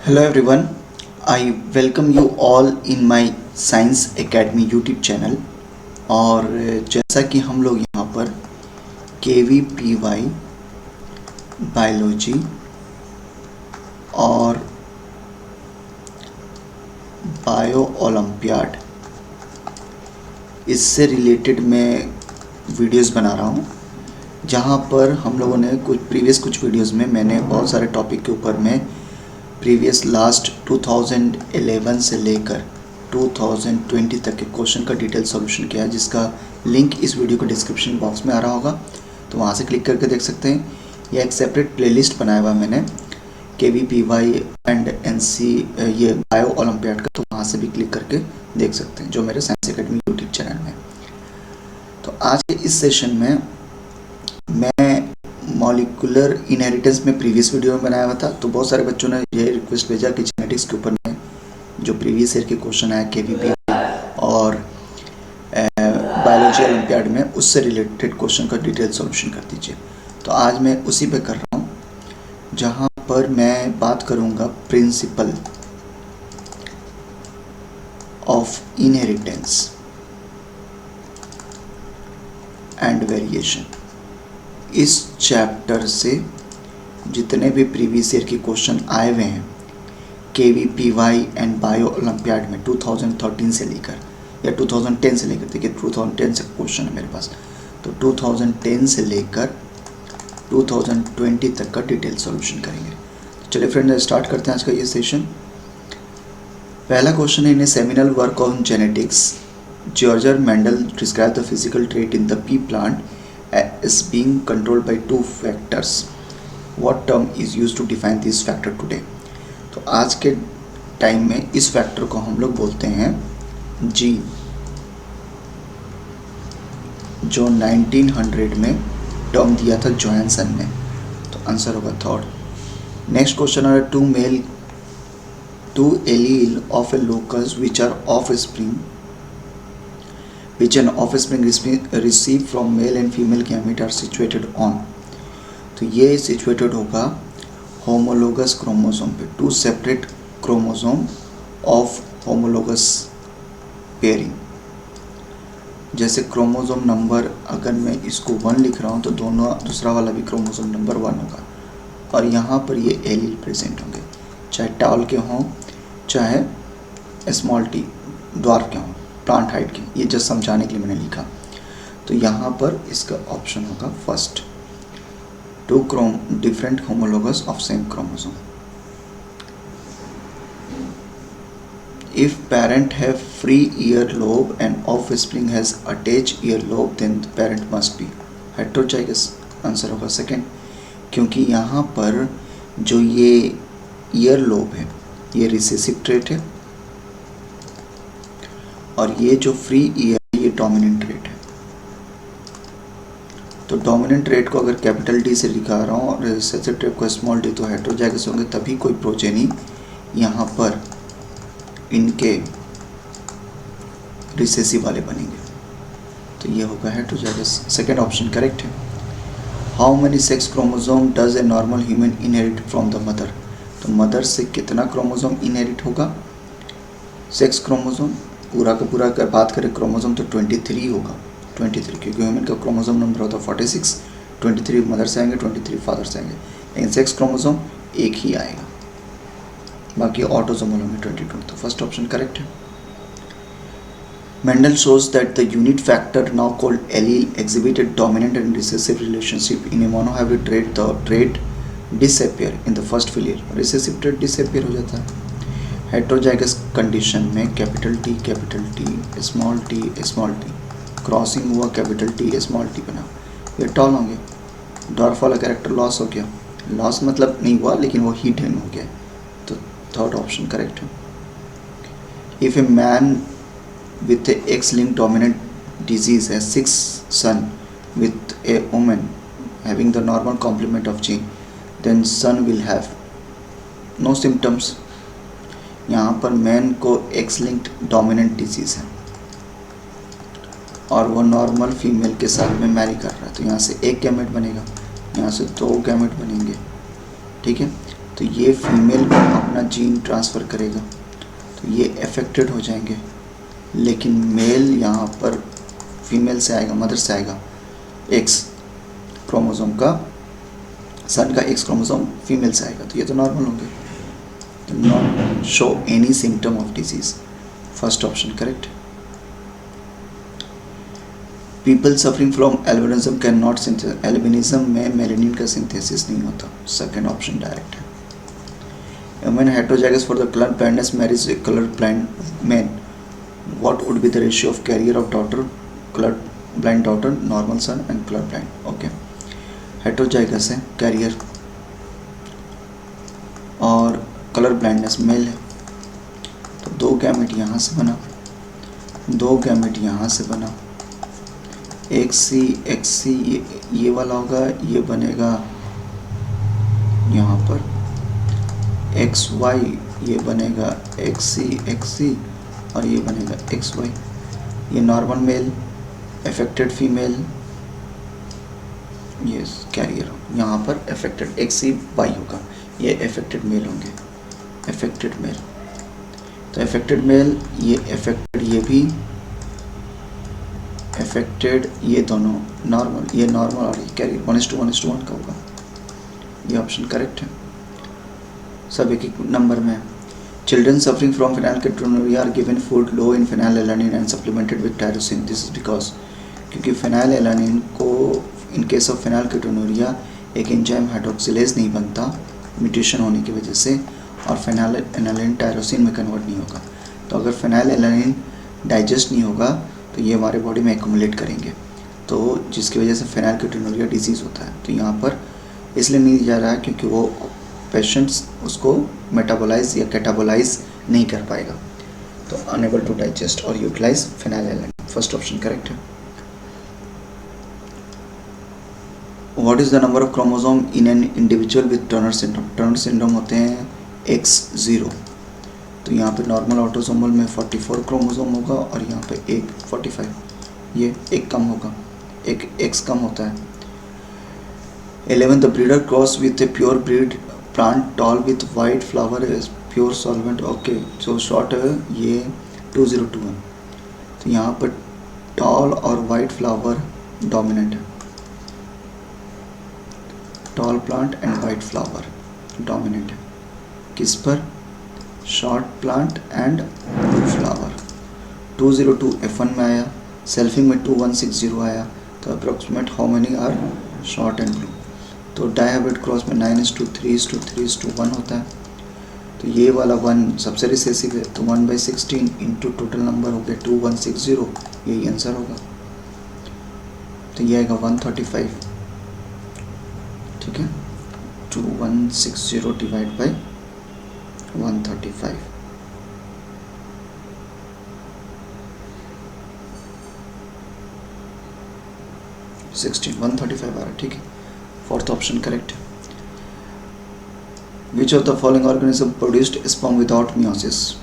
Hello everyone, I welcome you all in my Science Academy YouTube channel. और जैसा कि हम लोग यहाँ पर KVPY बायोलॉजी और बायो ओलंपियाड इससे रिलेटेड मैं वीडियोस बना रहा हूँ, जहाँ पर हम लोगों ने कुछ वीडियोस में मैंने बहुत सारे टॉपिक के ऊपर में प्रीवियस लास्ट 2011 से लेकर 2020 तक के क्वेश्चन का डिटेल सॉल्यूशन किया है, जिसका लिंक इस वीडियो के डिस्क्रिप्शन बॉक्स में आ रहा होगा, तो वहाँ से क्लिक करके देख सकते हैं। यह एक सेपरेट प्लेलिस्ट बनाया हुआ मैंने KVPY एंड NC ये बायो ओलंपियाड का, तो वहाँ से भी क्लिक करके देख सकते हैं, जो मेरे साइंस एकेडमी यूट्यूब चैनल में। तो आज के इस सेशन में मैं मॉलिक्यूलर इनहेरिटेंस में प्रीवियस वीडियो में बनाया हुआ था, तो बहुत सारे बच्चों ने ये रिक्वेस्ट भेजा कि जेनेटिक्स के ऊपर में जो प्रीवियस ईयर के क्वेश्चन आया KVPY और बायोलॉजी ओलंपियाड में, उससे रिलेटेड क्वेश्चन का डिटेल सॉल्यूशन कर दीजिए। तो आज मैं उसी पे कर रहा हूँ, जहाँ पर मैं बात करूँगा principal of inheritance and variation. इस चैप्टर से जितने भी प्रीवियस ईयर के क्वेश्चन आए हुए हैं KVPY एंड बायो ओलंपियाड में 2013 से लेकर या 2010 से लेकर, देखिए 2010 से क्वेश्चन है मेरे पास, तो 2010 से लेकर 2020 तक का डिटेल सॉल्यूशन करेंगे। तो चलिए फ्रेंड्स, स्टार्ट करते हैं आज का ये सेशन। पहला क्वेश्चन है, in a seminal work on genetics George Mendel described the physical trait in the pea plant as being controlled by two factors. What term is used to define this factor today? तो आज के time में इस factor को हम लोग बोलते हैं जीन, जो 1900 में टर्म दिया था जोहानसन ने। तो आंसर होगा थर्ड। नेक्स्ट क्वेश्चन है, two allele of a locus which are offspring which an offspring receive from male and female gamete are situated on। तो ये situated होगा homologous chromosome पे, two separate chromosome of homologous pairing। जैसे chromosome number अगर मैं इसको 1 लिख रहा हूँ, तो दोनों दूसरा वाला भी क्रोमोसोम नंबर 1 होगा, और यहाँ पर ये एलील प्रेजेंट होंगे, चाहे टॉल के हों चाहे स्मॉल टी ड्वार्फ के हों, प्लांट हाइट के। ये जस्ट समझाने के लिए मैंने लिखा। तो यहाँ पर इसका ऑप्शन होगा first, two different homologous of same chromosome. If parent have free ear lobe and offspring has attach ear lobe, then the parent must be heterozygous. Answer होगा सेकंड, क्योंकि यहाँ पर जो ये ईयर लोब है ये रिसेसिव ट्रेट है, और ये जो फ्री ईयर ये डोमिनेंट ट्रेट है। तो डोमिनेंट ट्रेट को अगर कैपिटल D से लिखा रहा हूँ और रिसेसिव ट्रेट को स्मॉल d, तो हेटेरोजाइगस होंगे, तभी कोई प्रोजेनी यहाँ पर इनके रिसेसिव वाले बनेंगे। तो ये होगा हेटेरोजाइगस। सेकेंड ऑप्शन करेक्ट है। How many sex chromosome does a normal human inherit from the mother? तो मदर से कितना क्रोमोसोम इनहेरिट होगा? सेक्स क्रोमोसोम पूरा का पूरा अगर बात करें क्रोमोसोम, तो 23 होगा, 23, क्योंकि ह्यूमन का क्रोमोसोम नंबर होता है 46, 23 मदर से आएंगे, 23 फादर से आएंगे, लेकिन सेक्स क्रोमोसोम एक ही आएगा, बाकी ऑटोसोमल होंगे 22। तो फर्स्ट ऑप्शन करेक्ट है। Mendel shows that the unit factor now called allele exhibited dominant and recessive relationship in a monohybrid trait. The trait disappear in the first filial, recessive trait disappear हो जाता है। Heterozygous condition में capital T small t crossing हुआ, capital T small t बना, ये toll होंगे। Dwarf वाला character loss हो गया, लॉस मतलब नहीं हुआ लेकिन वो हिडन हो गया, तो थर्ड ऑप्शन करेक्ट है। If a man with a X-linked dominant disease has 6 son with a woman having the normal complement of gene, then son will have no symptoms। यहाँ पर मैन को X-linked dominant disease है और वो normal female के साथ में Mary कर रहा है, तो यहाँ से एक गैमेट बनेगा, यहाँ से 2 गैमेट बनेंगे, ठीक है। तो ये फीमेल को अपना जीन ट्रांसफ़र करेगा, तो ये अफेक्टेड हो जाएंगे। लेकिन मेल यहाँ पर फीमेल से आएगा, मदर से आएगा, एक्स क्रोमोसोम का, सन का एक्स क्रोमोसोम फीमेल से आएगा, तो ये तो नॉर्मल होंगे। Not show any symptom of disease, first option correct. People suffering from albinism can not synthesis, albinism में मेलेनिन का सिंथेसिस नहीं होता, सेकेंड ऑप्शन डायरेक्ट है। When heterozygous for the color blindness marries a color blind man, what would be the ratio of carrier of daughter, color blind daughter, normal son and color blind? Okay, heterozygous है, carrier और colour blindness mail है, तो दो gamete यहाँ से बना, दो gamete यहाँ से बना, एक्स सी ये वाला होगा, ये बनेगा यहाँ पर एक्स वाई, ये बनेगा एक्स सी और ये बनेगा एक्स वाई। ये नॉर्मल मेल, अफेक्टेड फीमेल, ये कैरियर, यहाँ पर अफेक्टेड एक्स सी वाई होगा, ये अफेक्टेड मेल होंगे, अफेक्टेड मेल। तो अफेक्टेड मेल, ये अफेक्टेड, ये भी अफेक्टेड, ये दोनों नॉर्मल, ये नॉर्मल और ये कैरियर, 1:1:1 का होगा, ये ऑप्शन करेक्ट है। सब एक एक नंबर में। Children suffering from phenylketonuria are given food low in phenylalanine and supplemented with tyrosine, this is because, क्योंकि फेनिलएलानिन को इन केस ऑफ फेनिलकेटोनुरिया एक एंजाइम हाइड्रोक्सिलेज नहीं बनता म्यूटेशन होने की वजह से, और फेनिलएलानिन टायरोसिन में कन्वर्ट नहीं होगा। तो अगर फेनिलएलानिन डाइजेस्ट नहीं होगा तो ये हमारे बॉडी में एक्यूमुलेट करेंगे, तो जिसकी वजह से फेनिलकेटोनुरिया डिजीज़ होता है। तो यहाँ पर इसलिए नहीं दिया जा रहा है क्योंकि वो पेशेंट्स उसको मेटाबोलाइज या कैटाबोलाइज नहीं कर पाएगा, तो अनएबल टू डाइजेस्ट और यूटिलाइज फेनिलएलानिन, फर्स्ट ऑप्शन करेक्ट है। What is the number of chromosome in an individual with Turner syndrome? Turner syndrome होते हैं X0, तो यहाँ पे नॉर्मल ऑटोसोमल में 44 क्रोमोसोम होगा और यहाँ पे एक 45, ये एक कम होगा, एक X कम होता है। 11 the breeder cross with a pure breed plant tall with white flower is pure solvent, okay जो शॉर्ट है ये 2021, तो यहाँ पर टॉल और वाइट फ्लावर डोमिनेंट है, tall plant and white flower dominant है, किस पर? Short plant and blue flower. 202 F1 में आया, सेल्फिंग में 2160 आया, तो approximate how many are short and blue? तो डायहाइब्रिड क्रॉस में 9:3:3:1 होता है, तो ये वाला 1 सबसे रिसेसिव है, तो 1/16 इंटू टोटल नंबर हो गया 2160, यही आंसर होगा। तो ये आएगा 135, ठीक है, 2160 डिवाइड बाई 135, सिक्सटीन 135 आ रहा है, ठीक है, फोर्थ ऑप्शन करेक्ट है। विच of the following organism produced sperm without meiosis?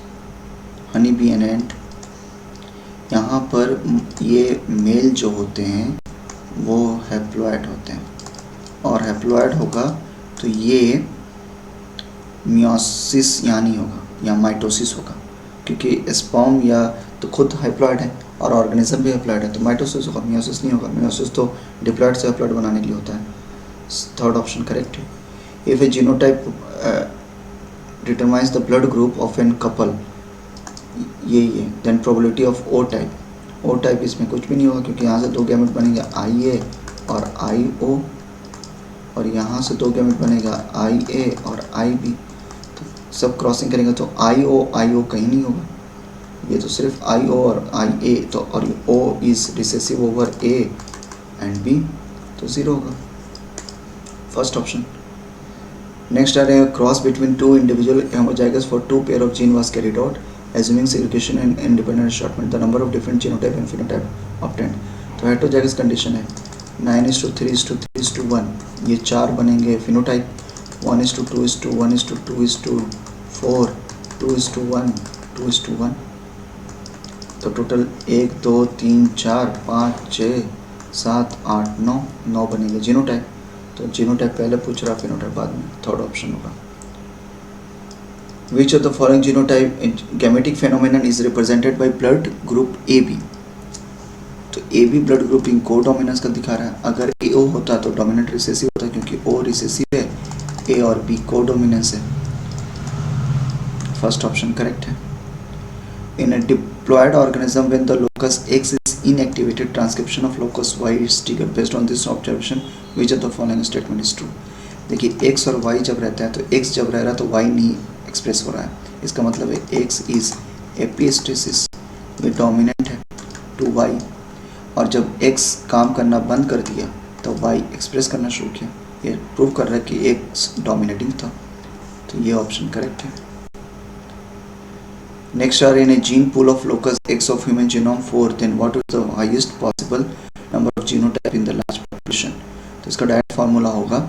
Honey bee and एंट। यहाँ पर ये मेल जो होते हैं वो हैप्लॉइड होते हैं, और हैप्लॉइड होगा तो ये मियोसिस यहाँ नहीं होगा, यहाँ माइटोसिस होगा, क्योंकि स्पर्म या तो खुद हैप्लॉइड है और ऑर्गेनिज्म भी हैप्लॉइड है, तो माइटोसिस होगा, मियोसिस नहीं होगा। मियोसिस तो डिप्लॉइड से हैप्लॉइड बनाने के लिए होता है, थर्ड ऑप्शन करेक्ट है। If a genotype determines the blood group of an couple, यही है, then probability of O type. O type इसमें कुछ भी नहीं होगा क्योंकि यहाँ से दो गैमेट बनेंगे IA और IO, और यहाँ से दो गैमेट बनेगा IA और IB, तो सब क्रॉसिंग करेंगे तो IO कहीं नहीं होगा, ये तो सिर्फ IO और IA, तो और O is recessive over A and B, तो 0 होगा, फर्स्ट ऑप्शन। नेक्स्ट आ रहे हैं cross between two individual homozygous for two pair of gene was carried out assuming segregation and independent assortment, the number of different genotype and phenotype obtained। तो heterozygous condition है 9:3:3:1, ये 4 बनेंगे phenotype, 1:2:1:2:4, 2:1, 2:1, तो total 1 2 3 4 5 6 7 8 9 बनेंगे genotype. तो genotype पहले पूछ रहा, फिनोटाइप बाद में, थर्ड ऑप्शन होगा। Which of the following genotype gametic phenomenon is represented by blood group A B. तो ए बी ब्लड ग्रुपिंग को डोमिनेंस का दिखा रहा है। अगर ए ओ होता तो डोमिनेंट रिसेसिव होता, क्योंकि ओ रिसेसिव है, ए और बी को डोमिनेंस है। फर्स्ट ऑप्शन करेक्ट है। In a diploid organism when the locus X is inactivated, transcription of locus Y is triggered based on this observation, which of the following statement is true. देखिए X और Y जब रहता है तो x जब रह रहा है तो वाई नहीं एक्सप्रेस हो रहा है, इसका मतलब है एक्स इज एपिस्टेसिस में डोमिनेंट है टू वाई, और जब एक्स काम करना बंद कर दिया तो वाई एक्सप्रेस करना शुरू किया। ये प्रूव कर रहा है कि एक्स डोमिनेटिंग था, तो ये ऑप्शन करेक्ट है। Next are in a gene pool of locus X of human genome 4, then what is the highest possible number of genotype in the large population. तो इसका डायरेक्ट फार्मूला होगा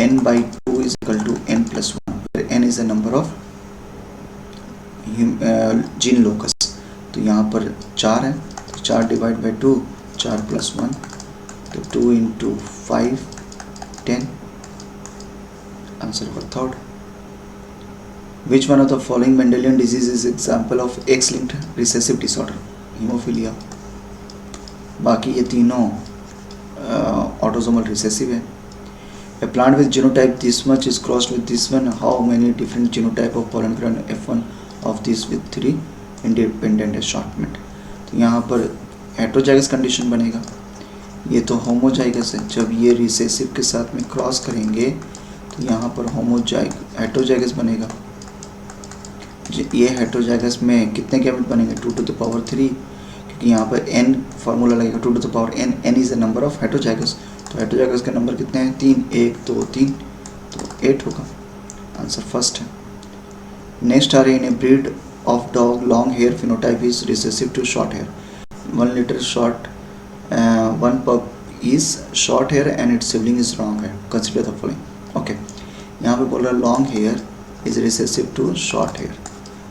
n/2 is equal to n+1, where n is the number of gene locus. तो यहाँ पर 4 है, तो 4 divide by 2, 4 + 1, तो 2 × 5 10। Answer होगा third. Which one of the following Mendelian disease is example of x linked recessive disorder? Haemophilia. बाकी ये तीनों ऑटोसोमल रिसेसिव है। A plant with genotype this much is crossed with this one. How many different genotype of pollen grain F1 of this with 3 independent assortment? तो यहाँ पर heterozygous condition बनेगा। ये तो होमोजाइगस है, जब ये रिसेसिव के साथ में क्रॉस करेंगे तो यहाँ पर हेट्रोजाइगस बनेगा। ये हेट्रोजाइगस में कितने गैमेट बनेंगे? 2⁻3, क्योंकि यहाँ पर n फार्मूला लगेगा 2⁻n। n is the number of heterozygous, तो हेट्रोजाइगस के नंबर कितने हैं? 3, 1, 2, 3, तो 8 होगा। आंसर फर्स्ट है। नेक्स्ट आ रही in a breed of dog long hair phenotype is recessive to short hair. 1 litter short 1 pup is short hair and its sibling is long hair, consider the following. Okay, यहाँ पे बोल रहा है long hair is recessive to short hair.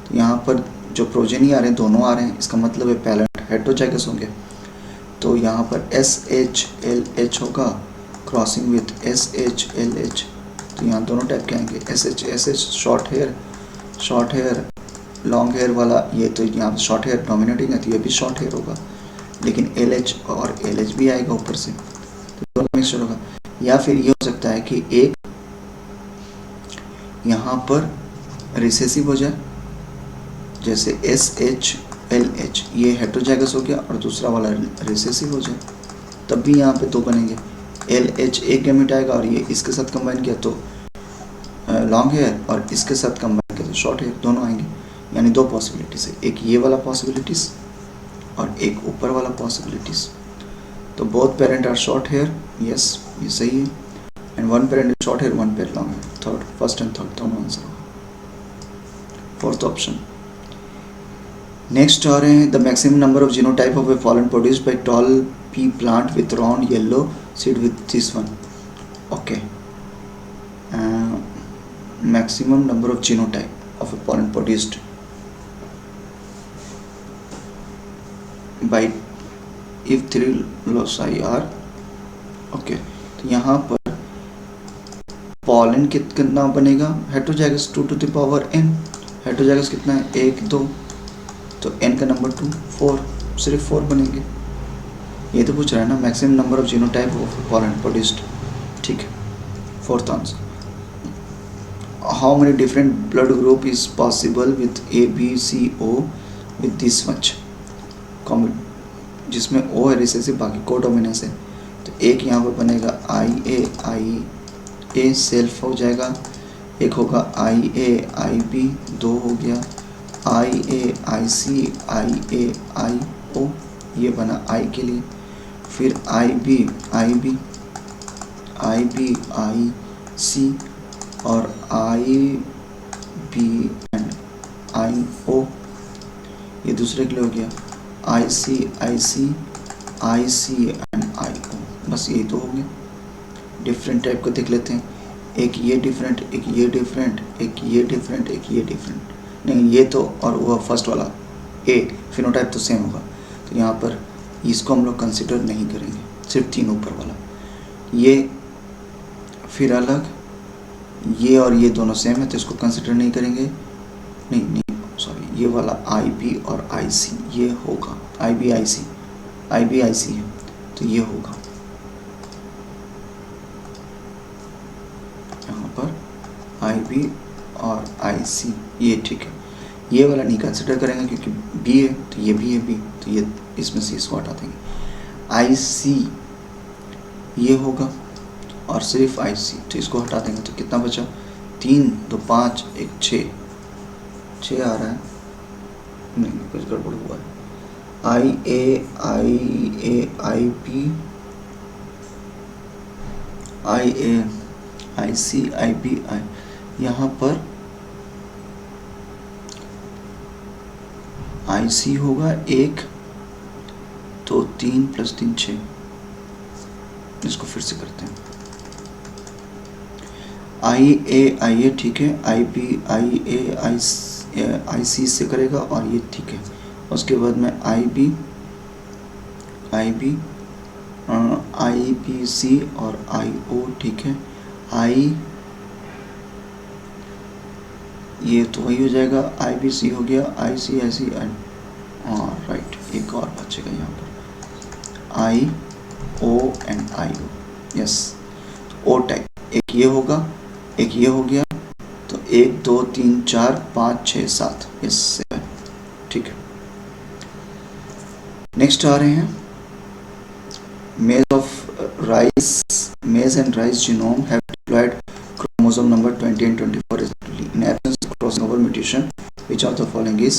तो यहाँ पर जो progeny आ रहे हैं दोनों आ रहे हैं, इसका मतलब है पैरेंट हेट्रोजाइगस होंगे। तो यहाँ पर SH-LH होगा क्रॉसिंग विथ SH-LH, तो यहाँ दोनों टाइप के आएंगे। SH short hair long hair वाला, ये तो यहाँ शॉर्ट हेयर डोमिनेटिंग है तो ये भी शॉर्ट हेयर होगा, लेकिन LH और LH भी आएगा ऊपर से, तो दोनों मिक्सचर होगा। या फिर ये हो सकता है कि एक यहाँ पर रिसेसिव हो जाए, जैसे SH-LH ये हेट्रोजाइगस हो गया और दूसरा वाला रिसेसिव हो जाए, तब भी यहाँ पे 2 बनेंगे। LH एक गैमेट आएगा और ये इसके साथ कंबाइन किया तो लॉन्ग हेयर, और इसके साथ कंबाइन किया तो शॉर्ट हेयर, दोनों आएंगे। यानी 2 पॉसिबिलिटीज़ है, एक ये वाला पॉसिबिलिटीज़ और एक ऊपर वाला पॉसिबिलिटीज़। तो both parent are short hair, yes ये सही है, and 1 parent is short hair 1 parent long hair, third, first and third दोनों आंसर होगा। Fourth option. नेक्स्ट आ रहे हैं the maximum number of genotype of a pollen produced by tall pea plant with round yellow seed with this one. Okay, maximum number of genotype of a pollen produced by if 3 loci are. Okay, तो यहाँ पर pollen कितना बनेगा? Heterozygous 2⁻n। Heterozygous कितना है? 1, 2, तो n का number 2, 4, सिर्फ 4 बनेंगे। ये तो पूछ रहा है ना maximum number of genotype of pollen produced, ठीक है। Fourth answer, how many different blood group is possible with ABCO with this much, जिसमें O है रिसेसिव, बाकी को डोमिनेंस है। तो एक यहाँ पर बनेगा IA सेल्फ हो जाएगा, एक होगा IA-IB, 2 हो गया, IA-IC, IA-IO, ये बना I के लिए, फिर IB-IC और IB एंड IO, ये दूसरे के लिए हो गया, IC एंड IO, बस यही तो हो गया। डिफरेंट टाइप को देख लेते हैं, एक ये डिफरेंट, एक ये डिफरेंट, एक ये डिफरेंट, एक ये डिफरेंट, नहीं ये तो और वो फर्स्ट वाला A फिनोटाइप तो सेम होगा, तो यहाँ पर इसको हम लोग कंसिडर नहीं करेंगे, सिर्फ 3 ऊपर वाला। ये फिर अलग, ये और ये दोनों सेम है तो इसको कंसिडर नहीं करेंगे, नहीं नहीं सॉरी, ये वाला IB और IC ये होगा, IB IC है तो ये होगा यहाँ पर IB और IC, ये ठीक है। ये वाला नहीं कंसिडर करेंगे क्योंकि B है तो ये भी है B, तो ये इसमें से इसको हटा देंगे। IC ये होगा और सिर्फ IC, तो इसको हटा देंगे तो कितना बचा, 3 2 5 1 6 आ रहा है, नहीं कुछ गड़बड़ हुआ है। IA IB IA IC IB यहाँ पर IC होगा 1 2 3 + 3 6, इसको फिर से करते हैं। IA ठीक है, IB IA IC से करेगा और ये ठीक है। उसके बाद में IB IBC और IO ठीक है। ये तो वही हो जाएगा, IBC हो गया, IC और राइट, एक और बचेगा यहाँ पर IO and IO, yes. O type, एक ये होगा, एक ये हो गया, तो 1 2 3 4 5 6 7, यस 7, ठीक है। नेक्स्ट आ रहे हैं maize and rice genome have diploid chromosome number 20 and 24 respectively. In absence of crossing over mutation, which of the following is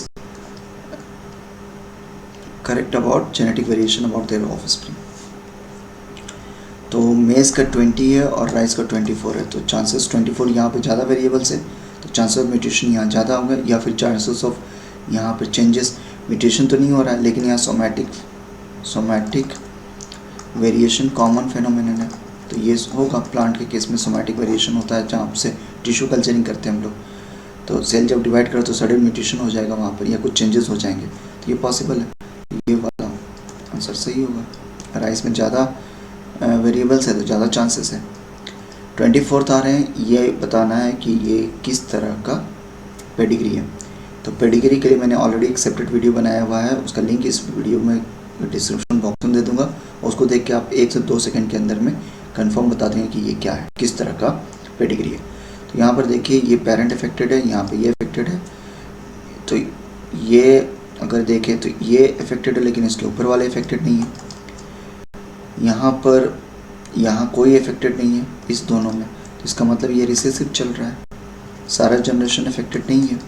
correct about genetic variation about their offspring? तो मेज का 20 है और राइस का 24 है, तो चांसेस 24 यहाँ पे ज़्यादा वेरिएबल्स है, तो चांसेस ऑफ म्यूटेशन यहाँ ज़्यादा होंगे, या फिर चांसेस ऑफ यहाँ पर चेंजेस, म्यूटेशन तो नहीं हो रहा है लेकिन यहाँ सोमैटिक वेरिएशन कॉमन फेनोमेनन है, तो ये होगा। प्लांट के केस में सोमैटिक वेरिएशन होता है जहाँ से टिश्यू कल्चरिंग करते हैं हम लोग, तो सेल जब डिवाइड करो तो सडन म्यूटेशन हो जाएगा वहाँ पर, या कुछ चेंजेस हो जाएंगे, तो ये पॉसिबल है, ये वाला आंसर सही होगा। राइस में ज़्यादा वेरिएबल्स है तो ज़्यादा चांसेस है। 24 आ रहे हैं, ये बताना है कि ये किस तरह का पेडिग्री है। तो पेडिग्री के लिए मैंने ऑलरेडी एक सेपरेट वीडियो बनाया हुआ है, उसका लिंक इस वीडियो में डिस्क्रिप्शन बॉक्स में दे दूंगा, उसको देख के आप 1 से 2 सेकंड के अंदर में कंफर्म बता देंगे कि ये क्या है, किस तरह का पेडिग्री है। तो यहाँ पर देखिए ये पेरेंट अफेक्टेड है, यहाँ पे ये अफेक्टेड है, तो ये अगर देखें तो ये अफेक्टेड है लेकिन इसके ऊपर वाले अफेक्टेड नहीं है। यहाँ पर यहाँ कोई अफेक्टेड नहीं है इस दोनों में, तो इसका मतलब ये रिसेसिव चल रहा है, सारा जनरेशन अफेक्टेड नहीं है,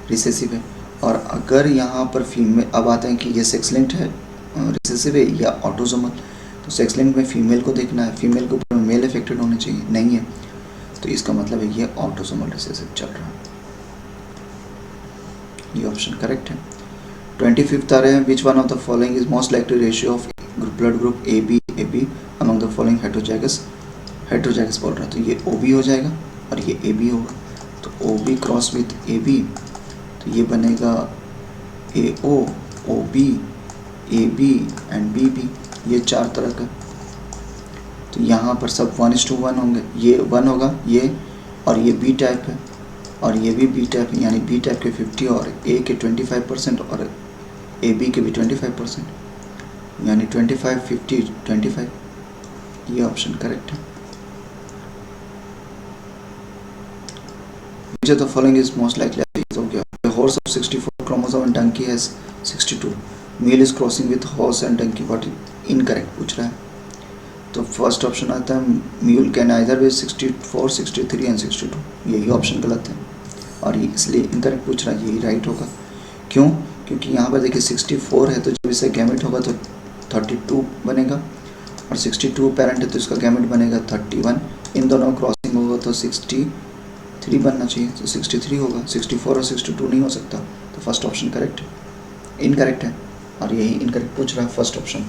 रिसेसिव है। और अगर यहाँ पर फीमेल, अब आते हैं कि ये सेक्स लिंक्ड है, रिसेसिव है या ऑटोसोमल, तो सेक्स लिंक्ड में फीमेल को देखना है, फीमेल के ऊपर मेल अफेक्टेड होने चाहिए, नहीं है, तो इसका मतलब है ये ऑटोसोमल रिसेसिव चल रहा है, ये ऑप्शन करेक्ट है। 25 आ रहे हैं, which one of the following is most likely ratio of blood group AB among the following heterozygous बोल रहा है, तो ये OB हो जाएगा और ये AB होगा, तो OB क्रॉस विथ AB, तो ये बनेगा AO OB AB and BB, ये 4 तरह का। तो यहाँ पर सब 1:1 होंगे, ये 1 होगा ये, और ये B टाइप है और ये भी B टाइप है, यानी B टाइप के 50 और A के 25% और AB के भी 25%, यानी 25 50 25, ये ऑप्शन करेक्ट है। Which of the following is most likely? हो गया, a horse of 64 chromosome and donkey has 62, male is crossing with horse and donkey, what incorrect पूछ रहा है, तो फर्स्ट ऑप्शन आता है mule can either be 64 63 and 62, यही ऑप्शन गलत है और ये इसलिए इनकरेक्ट पूछ रहा है, यही राइट होगा। क्यों? क्योंकि यहाँ पर देखिए 64 है तो जब इससे गैमेट होगा तो 32 बनेगा, और 62 पेरेंट है तो इसका गैमेट बनेगा 31, इन दोनों क्रॉसिंग होगा तो 63 बनना चाहिए, तो 63 होगा, 64 और 62 नहीं हो सकता, तो फर्स्ट ऑप्शन करेक्ट है, इनकरेक्ट है और यही इनकरेक्ट पूछ रहा है, फर्स्ट ऑप्शन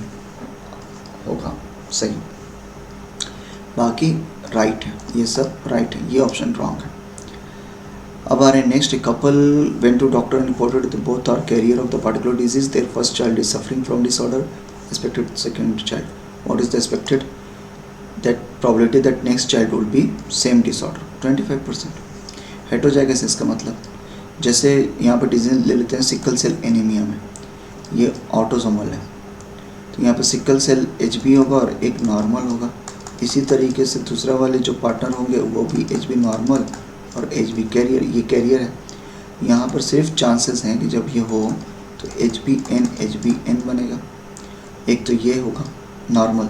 होगा सही, बाकी राइट है, ये सब राइट है, ये ऑप्शन रॉन्ग है। अब आ रहे हैं next, couple went to doctor and reported that both are carrier of the particular disease, their first child is suffering from disorder, expected second child, what is the expected that probability that next child will be same disorder? 25%। Heterozygous इसका मतलब जैसे यहाँ पर disease ले लेते हैं sickle cell anaemia में, ये ऑटोसोमल है, तो यहाँ पर सिकल सेल HB होगा और एक नॉर्मल होगा। इसी तरीके से दूसरा वाले जो पार्टनर होंगे वो भी HB नॉर्मल और HB कैरियर, ये कैरियर है। यहाँ पर सिर्फ चांसेस हैं कि जब ये हो तो HBN बनेगा। एक तो ये होगा नॉर्मल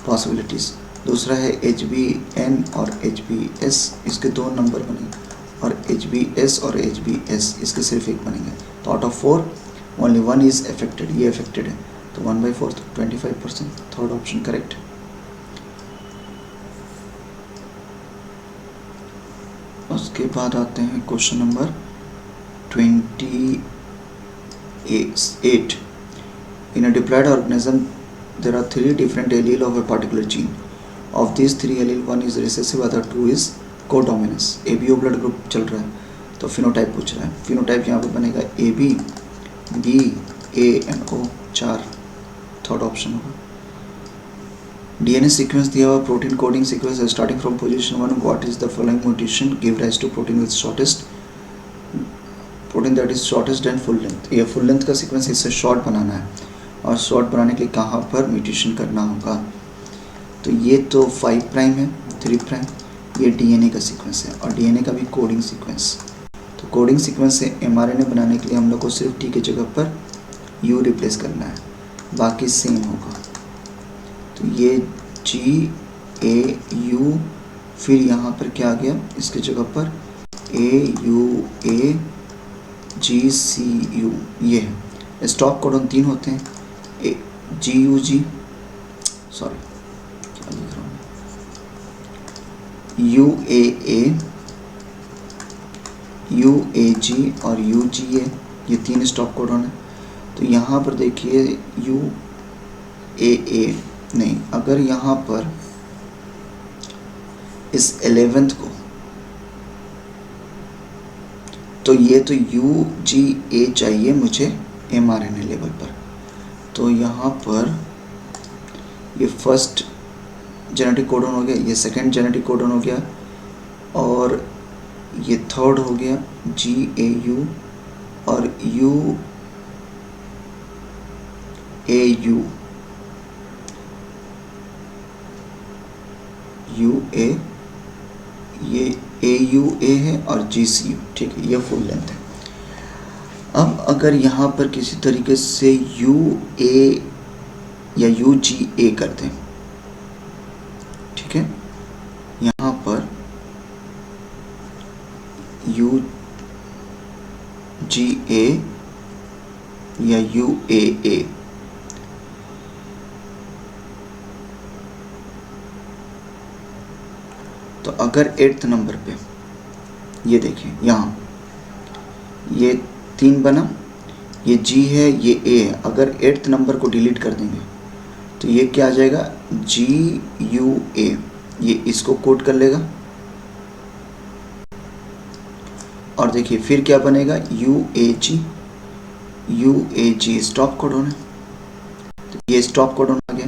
पॉसिबिलिटीज़, दूसरा है HBN और HBS, इसके 2 नंबर बनेंगे, और HBS और HBS इसके सिर्फ एक बनेंगे। तो out of 4 only 1 is affected, ये अफेक्टेड है, तो 1/4 25%, थर्ड ऑप्शन करेक्ट। उसके बाद आते हैं question number 28। In a diploid organism, there are 3 different allele of a particular gene. Of these 3 allele, 1 is recessive, other 2 is codominance. ABO blood group चल रहा है, तो फिनोटाइप पूछ रहा है। फिनोटाइप यहाँ पे बनेगा AB, B, A and O, 4, third option होगा। DNA सीक्वेंस दिया हुआ, protein coding sequence starting from position 1, what is the following mutation give rise to protein with shortest protein that is shortest and full length. ये full length का sequence, इससे short बनाना है, और short बनाने के लिए कहाँ पर म्यूटेशन करना होगा। तो ये तो 5 प्राइम है, 3 प्राइम, ये DNA का सीक्वेंस है, और DNA का भी कोडिंग सीक्वेंस। तो कोडिंग सीक्वेंस से mRNA बनाने के लिए हम लोग को सिर्फ T की जगह पर U रिप्लेस करना है, बाकी सेम होगा। तो ये GAU, फिर यहाँ पर क्या आ गया, इसकी जगह पर AUAGCU, ये है। स्टॉप कोडन 3 होते हैं, GUG, सॉरी क्या लिख रहा हूँ, UAA, UAG और UGA, ये 3 स्टॉप कोडन है। तो यहाँ पर देखिए UAA नहीं, अगर यहाँ पर इस 11th को, तो ये तो UGA चाहिए मुझे mRNA लेवल पर। तो यहाँ पर ये फर्स्ट जेनेटिक कोडन हो गया, ये सेकंड जेनेटिक कोडन हो गया, और ये थर्ड हो गया GAU, और UAU, UA, ये AUA है, और GCU, ठीक है, ये फुल लेंथ है। अब अगर यहाँ पर किसी तरीके से UA या UGA कर दें, ठीक है, यहाँ पर UGA या UAA, तो अगर 8th नंबर पे ये देखिए, यहाँ ये 3 बना, ये G है, ये A है, अगर 8th नंबर को डिलीट कर देंगे तो ये क्या आ जाएगा, GUA, ये इसको कोड कर लेगा, और देखिए फिर क्या बनेगा, UAG स्टॉप कोडन है, तो ये स्टॉप कोडन आ गया।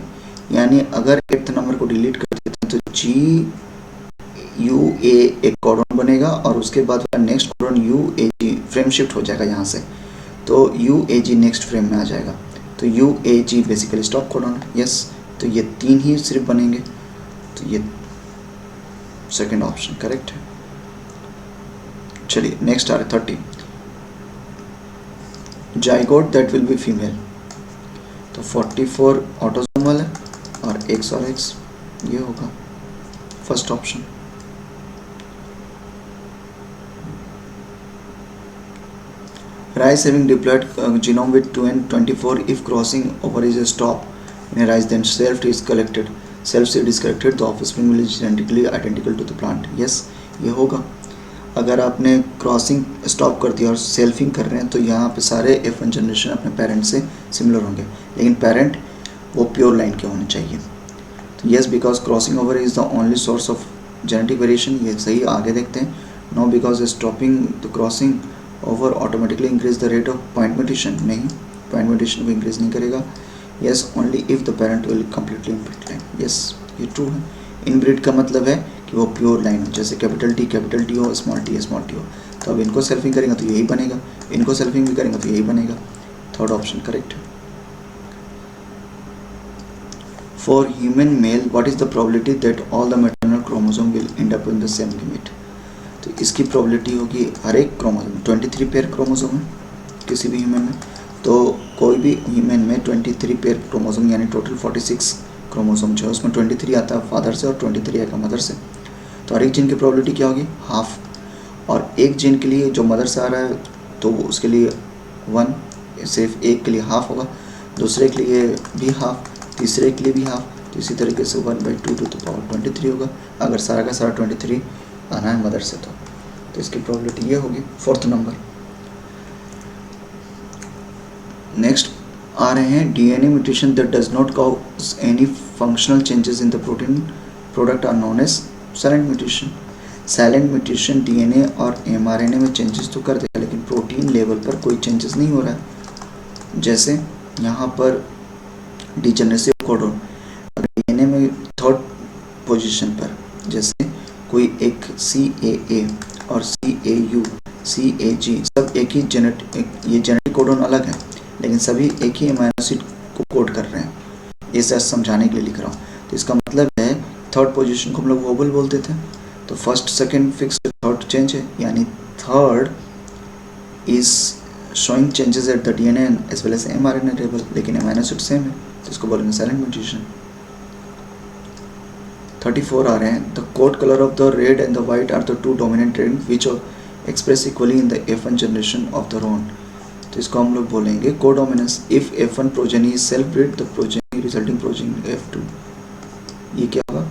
यानी अगर 8th नंबर को डिलीट कर देते हैं तो GUA एक कोडन बनेगा, और उसके बाद next codon UAG frame shift हो जाएगा यहाँ से, तो UAG नेक्स्ट फ्रेम में आ जाएगा। तो UAG बेसिकली स्टॉप कोडन है, यस। तो ये 3 ही सिर्फ बनेंगे, तो ये सेकंड ऑप्शन करेक्ट है। चलिए नेक्स्ट आ रहा है 30, zygote that will be female. तो 44 ऑटोसोमल है और X और X, ये होगा first option. Rice having diploid genome with 2 and 24, if crossing over is stopped in a rice, then self seed is collected, the offspring will be genetically identical to the plant. Yes, ये होगा। अगर आपने crossing stop कर दिया और selfing कर रहे हैं तो यहाँ पे सारे F1 जनरेशन अपने पेरेंट से सिमिलर होंगे, लेकिन पेरेंट वो प्योर लाइन के होने चाहिए। तो yes, because crossing over is the only source of genetic variation, ये सही। आगे देखते हैं, no because stopping the crossing over automatically increase the rate of point mutation, नहीं, पॉइंट म्यूटेशन को इंक्रीज नहीं करेगा। Yes, only if the parent will completely inbreed line, yes ये ट्रू है। इनब्रीड का मतलब है कि वो प्योर लाइन हो, जैसे कैपिटल T हो, स्मॉल t हो, तो अब इनको सेल्फिंग करेंगे तो यही बनेगा, इनको सेल्फिंग भी करेंगे तो यही बनेगा। थर्ड ऑप्शन करेक्ट है। For human male what is the probability that all the maternal chromosome will and up in the same gamete. तो इसकी प्रोबेबिलिटी होगी हर एक क्रोमोसोम 23 पेयर क्रोमोसोम है किसी भी ह्यूमन में, तो कोई भी ह्यूमन में 23 पेयर क्रोमोसोम यानी टोटल 46 क्रोमोसोम जो है उसमें 23 आता है फादर से और 23 आएगा मदर से। तो हर एक जीन की प्रोबेबिलिटी क्या होगी, हाफ। और एक जीन के लिए जो मदर से आ रहा है तो उसके लिए 1, सिर्फ एक के लिए हाफ होगा, दूसरे के लिए भी हाफ, तीसरे के लिए भी हाफ, तो इसी तरीके से 1/2 टू द पावर 23 होगा अगर सारा का सारा 23 आना है मदर से। तो इसकी प्रोबेबिलिटी ये होगी, फोर्थ नंबर। नेक्स्ट आ रहे हैं DNA mutation that does not cause any functional changes in the protein product are known as silent mutation. Silent mutation DNA और एमआरएनए में चेंजेस तो कर देगा लेकिन प्रोटीन लेवल पर कोई चेंजेस नहीं हो रहा है। जैसे यहाँ पर डिजेनरेसिव कोडोन अगर डीएनए में थर्ड पोजीशन पर, जैसे कोई एक CAA और CAU CAG सब एक ही ये जेनेटिक कोडोन अलग है लेकिन सभी एक ही अमीनो एसिड को कोड कर रहे हैं, ये जस्ट समझाने के लिए लिख रहा हूँ। तो इसका मतलब है थर्ड पोजीशन को हम लोग वोबल बोलते थे, तो first second fix, third change है, यानी third is showing changes at the DNA as well as mRNA level, लेकिन अमीनो एसिड सेम है तो इसको बोलेंगे साइलेंट म्यूटेशन। 34 आ रहे हैं the coat colour of the red and the white are the two dominant trait which express equally in the F1 generation of the roan. तो इसको हम लोग बोलेंगे codominance. If F1 progeny is self breed the progeny resulting progeny F2, ये क्या होगा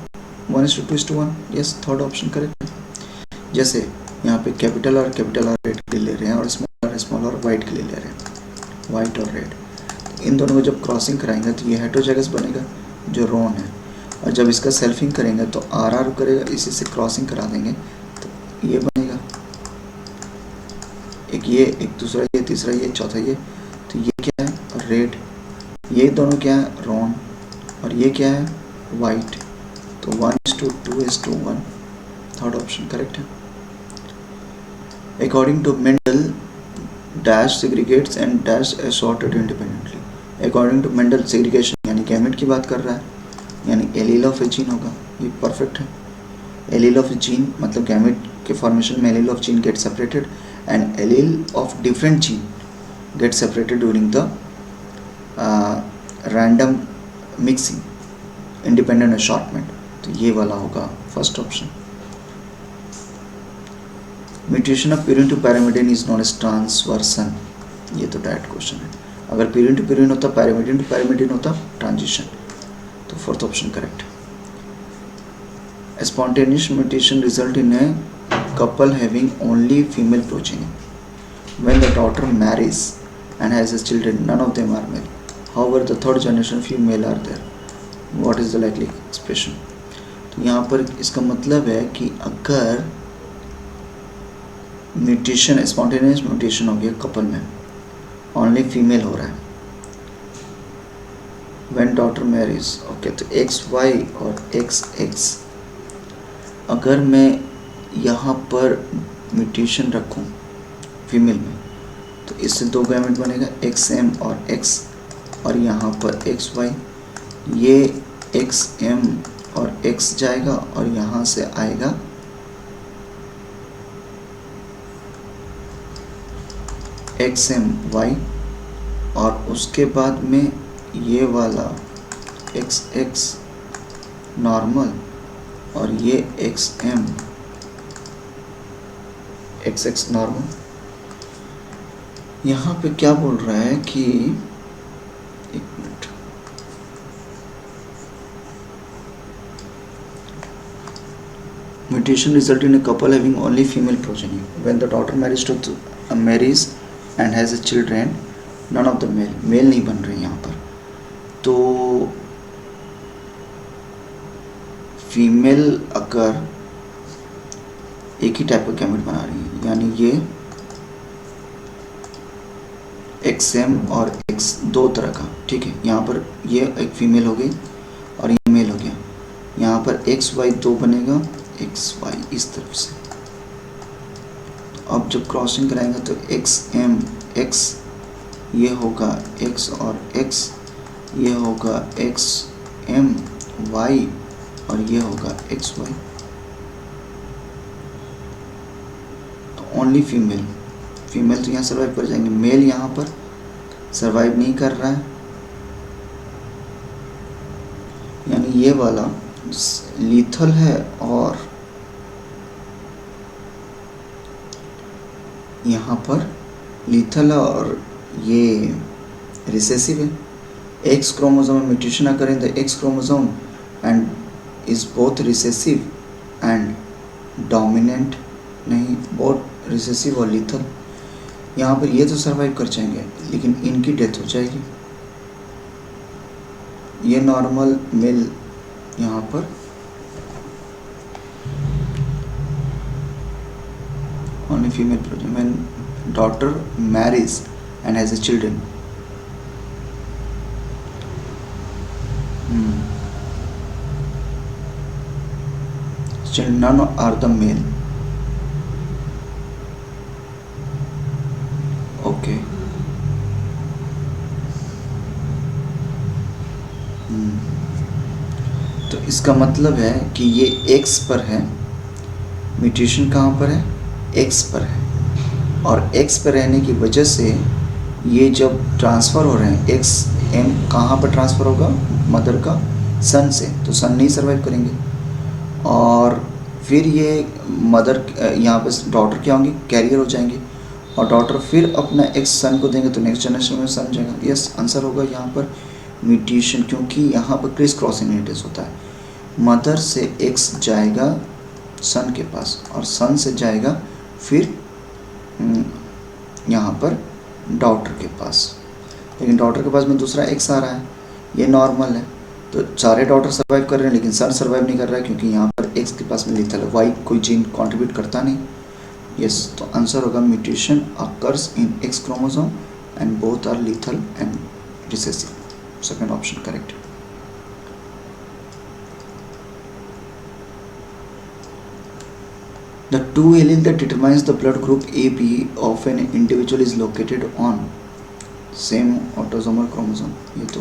1:2:1। Yes, third option correct. जैसे यहाँ पे कैपिटल R रेड के लिए ले रहे हैं और स्मॉल R वाइट के लिए ले रहे हैं, वाइट और रेड। इन दोनों को जब क्रॉसिंग कराएंगे तो ये हेटेरोजाइगस बनेगा जो रोन है, और जब इसका सेल्फिंग करेंगे तो RR करेगा, इसी से क्रॉसिंग करा देंगे तो ये बनेगा, एक ये, एक दूसरा ये, तीसरा ये, चौथा ये। तो ये क्या है रेड, ये दोनों क्या है रोन, और ये क्या है वाइट। तो 1:2:1, थर्ड ऑप्शन करेक्ट है। According to Mendel dash segregates and dash assorted independently. According to Mendel segregation यानी गैमेट की बात कर रहा है, यानी एलील ऑफ ए जीन होगा, ये परफेक्ट है। एलील ऑफ ए जीन मतलब गैमेट के फॉर्मेशन में allele of gene get separated and allele of different gene get separated during the random mixing independent assortment। तो ये वाला होगा first option. Mutation of purine to pyrimidine is known as transversion, ये तो direct question है। अगर purine to purine होता, pyrimidine to pyrimidine होता, ट्रांजिशन। तो fourth option correct. Spontaneous mutation result in a couple having only female progeny. When the daughter marries and has children, none of them are male. However, the third generation female are there. What is the likely expression? तो यहाँ पर इसका मतलब है कि अगर mutation spontaneous mutation हो गया कपल में, ओनली फीमेल हो रहा है, when daughter marries, ओके, तो XY और XX, अगर मैं यहाँ पर म्यूटेशन रखूँ फीमेल में तो इससे दो गैमेट बनेगा XM और X, और यहाँ पर XY, ये XM और X जाएगा और यहाँ से आएगा XMY, और उसके बाद में ये वाला XX नॉर्मल और ये XM XX नॉर्मल। यहाँ पे क्या बोल रहा है कि एक minute, mutation result in a couple having only female progeny when the daughter marries and has a children, none of the male नहीं बन रहे यहाँ पर। तो फीमेल अगर एक ही टाइप का गैमेट बना रही है, यानी ये XM और X दो तरह का, ठीक है। यहाँ पर ये एक फीमेल हो गई और ये मेल हो गया, यहाँ पर XY दो बनेगा, XY इस तरफ से, अब जब क्रॉसिंग कराएंगे तो एक्स एम एक्स ये होगा एक्स और एक्स, ये होगा एक्स एम वाई और ये होगा एक्स वाई। तो ओनली फीमेल, फीमेल तो यहाँ सर्वाइव कर जाएंगे, मेल यहाँ पर सर्वाइव नहीं कर रहा है, यानी ये वाला लीथल है और यहाँ पर लीथल है और ये रिसेसिव है। एक्स क्रोमोसोम में mutation occur in the X chromosome and is both recessive and dominant, नहीं बोथ रिसेसिव और लीथल। यहाँ पर ये तो सर्वाइव कर जाएंगे लेकिन इनकी डेथ हो जाएगी। ये नॉर्मल मेल यहाँ पर only female progeny when daughter marries and has a children. None are the male. Okay. तो इसका मतलब है कि ये X पर है, म्यूटेशन कहाँ पर है, X पर है, और X पर रहने की वजह से ये जब ट्रांसफ़र हो रहे हैं एक्स एम कहाँ पर ट्रांसफ़र होगा, मदर का सन से, तो सन नहीं सर्वाइव करेंगे और फिर ये मदर यहाँ पर डॉटर क्या होंगी, कैरियर हो जाएंगे और डॉटर फिर अपना एक्स सन को देंगे तो नेक्स्ट जनरेशन में सन जाएगा। यस आंसर होगा यहाँ पर म्यूटेशन, क्योंकि यहाँ पर क्रिस क्रॉस इनहेरिटेंस होता है। मदर से एक्स जाएगा सन के पास और सन से जाएगा फिर यहाँ पर डॉटर के पास, लेकिन डॉटर के पास में दूसरा एक्स आ रहा है, ये नॉर्मल है। तो सारे डॉटर सर्वाइव कर रहे हैं लेकिन सन सर्वाइव नहीं कर रहा है क्योंकि यहाँ पर एक्स के पास में लीथल है, वाई कोई जीन कंट्रीब्यूट करता नहीं। यस तो आंसर होगा mutation occurs in X chromosome and both are lethal and recessive. Second option correct. The two allele that determines the blood group AB of an individual is located on same autosomal chromosome, ये तो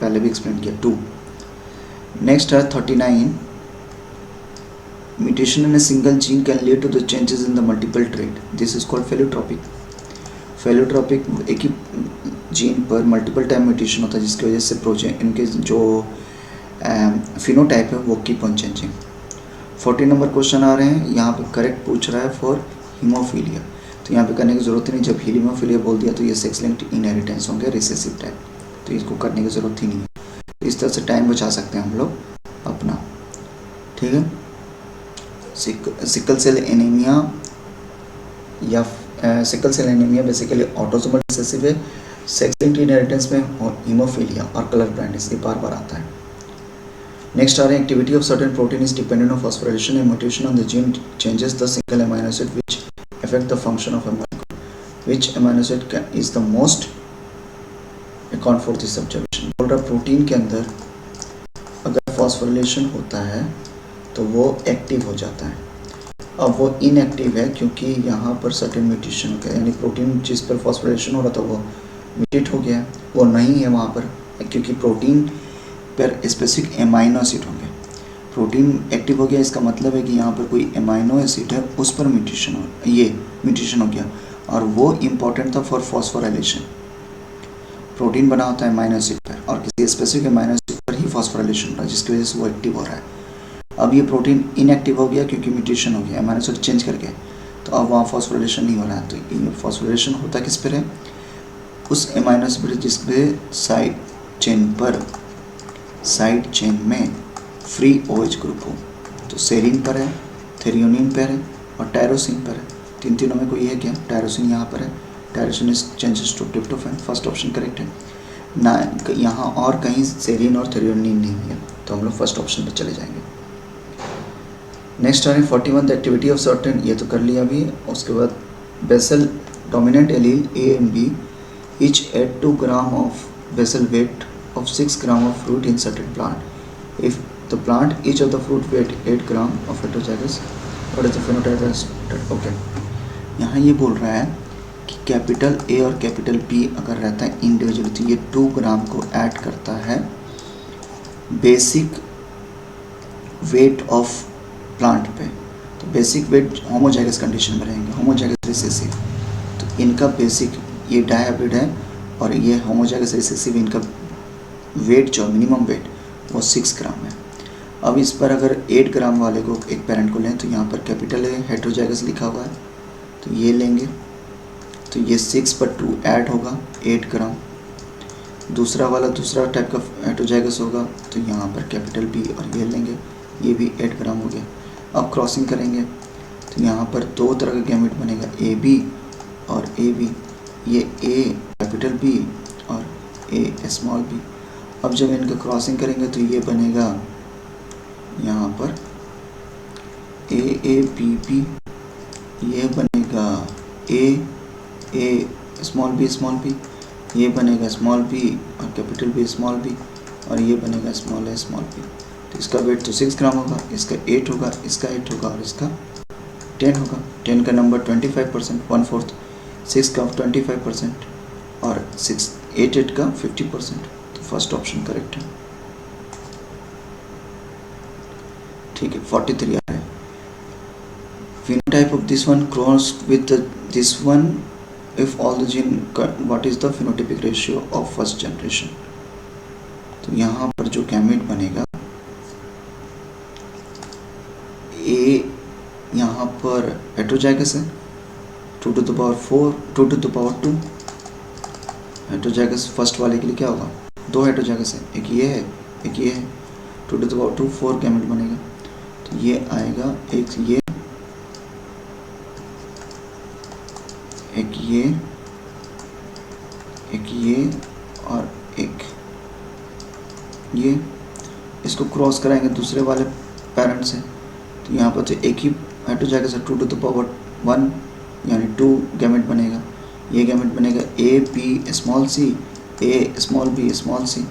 पहले भी explain किया। 2 next है 39 mutation in a single gene can lead to the changes in the multiple trait. This is called pheliotropic. pheliotropic एक ही gene पर multiple time mutation होता है जिसकी वजह से प्रोटीन इनके जो फिनोटाइप है वो keep on changing. 40 number question आ रहे हैं, यहाँ पे करेक्ट पूछ रहा है फॉर हीमोफीलिया, तो यहाँ पे करने की ज़रूरत ही नहीं, जब हीमोफीलिया बोल दिया तो ये सेक्स लिंक्ड इनहेरिटेंस होंगे रिसेसिव टाइप, तो इसको करने की ज़रूरत ही नहीं है। इस तरह से टाइम बचा सकते हैं हम लोग अपना, ठीक है। सिकल सेल एनीमिया या sickle cell anaemia basically autosomal recessive है, सेक्स लिंक्ड इनहेरिटेंस में हीमोफीलिया और कलर ब्लाइंडनेस ये बार बार आता है। नेक्स्ट आ रहे हैं activity of certain protein is dependent on phosphorylation and mutation on the gene changes the single amino acid which affect the function of amino, which amino acid is the most account for this observation. बोल रहा protein के अंदर अगर phosphorylation होता है तो वो active हो जाता है, अब वो इनएक्टिव है क्योंकि यहाँ पर सर्टेन म्यूटेशन हो गया, यानी प्रोटीन जिस पर फॉस्फोराइलेशन हो रहा था वो म्यूटेट हो गया, वो नहीं है वहाँ पर क्योंकि प्रोटीन पर स्पेसिफिक एमाइनो एसिड होंगे। प्रोटीन एक्टिव हो गया इसका मतलब है कि यहाँ पर कोई एमाइनो एसिड है उस पर म्यूटेशन हो गया और वो इम्पॉर्टेंट था फॉर फॉस्फोराइलेशन। प्रोटीन बना होता है एमाइनो एसिड पर और किसी स्पेसिफिक एमाइनो एसिड पर ही फॉस्फोराइलेशन हो रहा है जिसकी वजह से वो एक्टिव हो रहा है। अब ये प्रोटीन इनएक्टिव हो गया क्योंकि म्यूटेशन हो गया, एमाइनो एसिड चेंज करके, तो अब वहाँ फॉस्फोराइलेशन नहीं हो रहा है। तो फॉस्फोराइलेशन होता किस पर है, उस एमाइनो एसिड पर जिस पे साइड चेन में फ्री OH ग्रुप हो, तो सेरीन पर है, थेरियोनिन पर है और टायरोसिन पर है। तीनों में कोई है क्या, टायरोसिन यहाँ पर है, tyrosine is changes to tryptophan, first option correct है ना। यहाँ और कहीं सेरीन और थेरियोनिन नहीं है तो हम लोग फर्स्ट ऑप्शन पर चले जाएंगे। नेक्स्ट आ रहे 41 द एक्टिविटी ऑफ सर्टेन, ये तो कर लिया अभी। उसके बाद basal dominant allele A and B each add 2 gram of basal weight of 6 gram of fruit in certain plant. If the plant each of the fruit weight 8 gram of heterozygous, what is the phenotype? Okay. यहाँ ये बोल रहा है कि capital A और capital B अगर रहता है इंडिविजुअली तो ये 2 ग्राम को ऐड करता है बेसिक वेट ऑफ प्लांट पे। तो बेसिक वेट होमोजाइगस कंडीशन में रहेंगे, होमोजाइगस रिसेसिव। तो इनका बेसिक ये डायहाइब्रिड है और ये होमोजाइगस रिसेसिव, इनका वेट जो मिनिमम वेट वो 6 ग्राम है। अब इस पर अगर 8 ग्राम वाले को एक पेरेंट को लें तो यहाँ पर कैपिटल ए हेट्रोजाइगस लिखा हुआ है तो ये लेंगे तो ये 6 पर 2 ऐड होगा 8 ग्राम। दूसरा वाला दूसरा टाइप का हेट्रोजाइगस होगा तो यहाँ पर कैपिटल बी और ये लेंगे, ये भी 8 ग्राम हो गया। अब क्रॉसिंग करेंगे तो यहाँ पर 2 तरह का गैमेट बनेगा, ए बी और ए बी। ये ए कैपिटल बी और ए स्मॉल बी। अब जब इनका क्रॉसिंग करेंगे तो ये बनेगा यहाँ पर ए बी बी, ये बनेगा ए स्मॉल बी, ये बनेगा स्मॉल बी और कैपिटल बी स्मॉल बी, और ये बनेगा स्मॉल ए स्मॉल बी। तो इसका वेट तो 6 ग्राम होगा, इसका 8 होगा, इसका 8 होगा और इसका 10 होगा। 10 का नंबर 25%, 1/4, 6 का 25% और 8 का 50%। तो फर्स्ट ऑप्शन करेक्ट है। ठीक है, 43 आ रहा है। phenotype of this one crossed with this one if all the gene, what is the phenotypic ratio of first generation? तो यहाँ पर जो गैमेट बनेगा ए यहाँ पर हेट्रोजाइगस है 2 to the power 4, 2 to the power 2। Heterozygous first वाले के लिए क्या होगा, 2 हेट्रोजाइगस है, एक ये है एक ये है, 2 to the power 2 4 गैमेट बनेगा। तो ये आएगा एक ये और एक ये, इसको क्रॉस कराएंगे दूसरे वाले पेरेंट से तो यहाँ पर तो एक ही हेट्रोजाइगस है 2 to the power 1 यानी 2 गैमेट बनेगा। ये गैमेट बनेगा A B small C, A small B small C.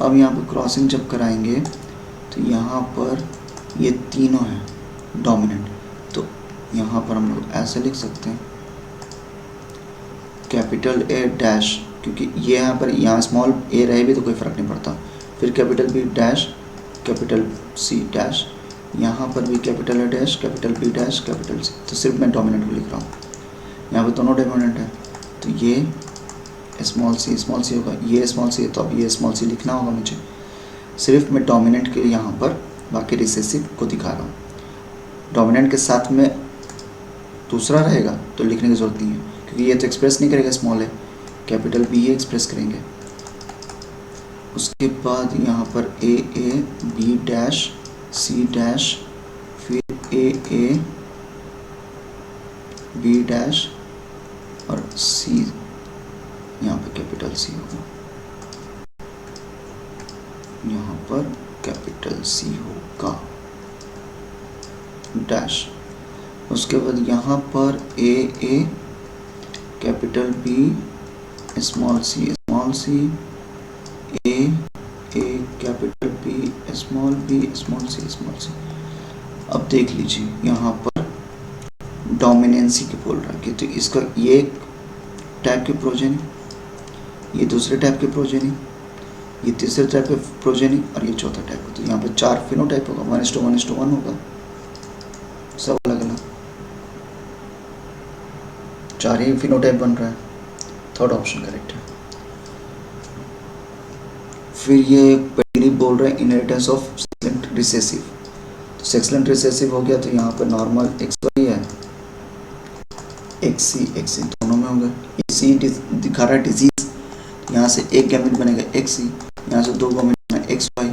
अब यहाँ पर क्रॉसिंग जब कराएंगे तो यहाँ पर ये तीनों हैं डोमिनेंट, तो यहाँ पर हम लोग ऐसे लिख सकते हैं कैपिटल ए डैश, क्योंकि ये यहाँ स्मॉल ए रहे भी तो कोई फ़र्क नहीं पड़ता। फिर capital B dash, capital C dash, यहाँ पर भी capital A dash, capital B dash, capital C. तो सिर्फ मैं डोमिनेंट को लिख रहा हूँ, यहाँ पे दोनों डोमिनेंट है तो ये स्मॉल सी होगा, ये स्मॉल सी है तो अब ये स्मॉल सी लिखना होगा मुझे। सिर्फ मैं डोमिनेंट के यहाँ पर बाकी रिसेसिव को दिखा रहा हूँ। डोमिनेंट के साथ में दूसरा रहेगा तो लिखने की ज़रूरत नहीं है क्योंकि ये तो एक्सप्रेस नहीं करेगा स्मॉल है, कैपिटल बी ये एक्सप्रेस करेंगे। उसके बाद यहाँ पर A B dash C dash, फिर ए बी डैश और सी, यहाँ पर कैपिटल सी होगा, यहाँ पर कैपिटल सी होगा डैश। उसके बाद यहाँ पर ए कैपिटल बी स्मॉल सी ए कैपिटल बी स्मॉल सी। अब देख लीजिए यहाँ पर डोमिनेंसी की बोल रहा है कि तो इसका ये टाइप के प्रोजेनी, ये दूसरे टाइप के प्रोजेनी, ये तीसरे टाइप के प्रोजेनी और ये चौथा टाइप का। तो यहाँ पर 4 फिनोटाइप होगा, 1:1:1 होगा, सब अलग अलग 4 ही फिनोटाइप बन रहा है। थर्ड ऑप्शन करेक्ट है। फिर ये पेडिग्री बोल रहे हैं इनहेरिटेंस ऑफ सेक्सलेंट रिसेसिव। तो सेक्सलेंट रिसेसिव हो गया तो यहाँ पर नॉर्मल XY है, XC दोनों में होगा। ये सी दिखा रहा है डिजीज, यहाँ से एक गैमेट बनेगा XC, यहाँ से 2 गैमेट बनेगा XY।